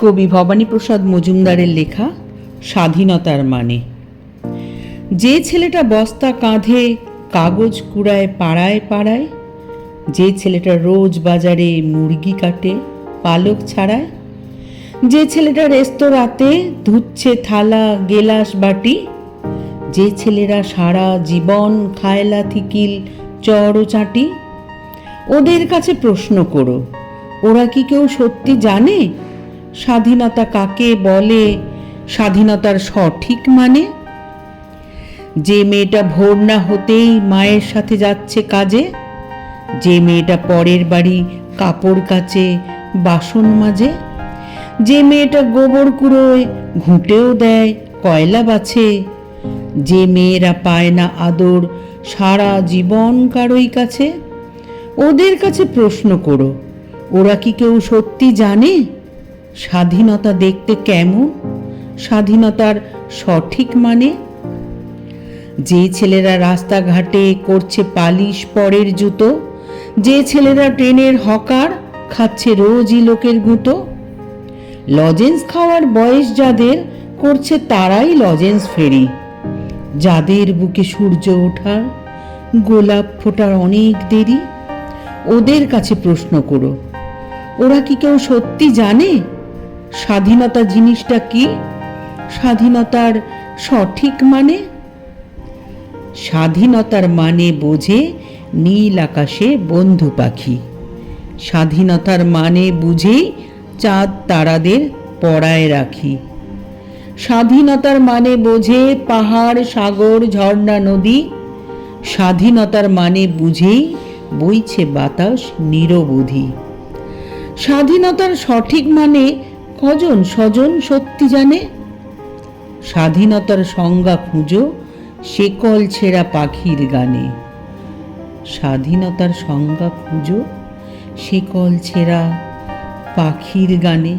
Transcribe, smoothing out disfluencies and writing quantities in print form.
কবি ভবানীপ্রসাদ মজুমদারের লেখা স্বাধীনতার মানে। যে ছেলেটা বস্তা কাঁধে কাগজ কুড়ায় পাড়ায় পাড়ায়, যে ছেলেটা রোজ বাজারে মুরগি কাটে পালক ছাড়ায়, যে ছেলেটা রেস্তোরাঁতে ধুচ্ছে থালা গেলাস বাটি, যে ছেলেরা সারা জীবন খায় লাথিকিল চড় ও চাটি, ওদের কাছে প্রশ্ন করো, ওরা কি কেউ সত্যি জানে স্বাধীনতা কাকে বলে, স্বাধীনতার সঠিক মানে? যে মেয়েটা ভোর না হতেই মায়ের সাথে যাচ্ছে কাজে, যে মেয়েটা পরের বাড়ি কাপড় কাচে বাসন মাজে, যে মেয়েটা গোবর কুড়োয় ঘুঁটেও দেয় কয়লা বাছে, যে মেয়েরা পায় না আদর সারা জীবন কারোই কাছে, ওদের কাছে প্রশ্ন করো, ওরা কি কেউ সত্যি জানে স্বাধীনতা দেখতে কেমন, স্বাধীনতার সঠিক মানে? যে ছেলেরা রাস্তাঘাটে করছে পালিশ পরের জুতো, যে ছেলেরা ট্রেনের হকার খাচ্ছে রোজই লোকের গুঁতো, লজেন্স খাওয়ার বয়স যাদের করছে তারাই লজেন্স ফেরি, যাদের বুকে সূর্য ওঠার গোলাপ ফোটার অনেক দেরি, ওদের কাছে প্রশ্ন করো, ওরা কি কেউ সত্যি জানে স্বাধীনতা জিনিসটা কি, স্বাধীনতার সঠিক মানে? স্বাধীনতার মানে বোঝে নীল আকাশে বন্ধু পাখি, স্বাধীনতার মানে বুঝেই চাঁদ তারাদের পড়ায় রাখি, স্বাধীনতার মানে বোঝে পাহাড় সাগর ঝর্ণা নদী, স্বাধীনতার মানে বুঝেই বইছে বাতাস নিরবধি। স্বাধীনতার সঠিক মানে কজন স্বজন সত্যি জানে? স্বাধীনতার সংজ্ঞা খুঁজো শেকল ছেঁড়া পাখির গানে, স্বাধীনতার সংজ্ঞা খুঁজো শেকল ছেঁড়া পাখির গানে।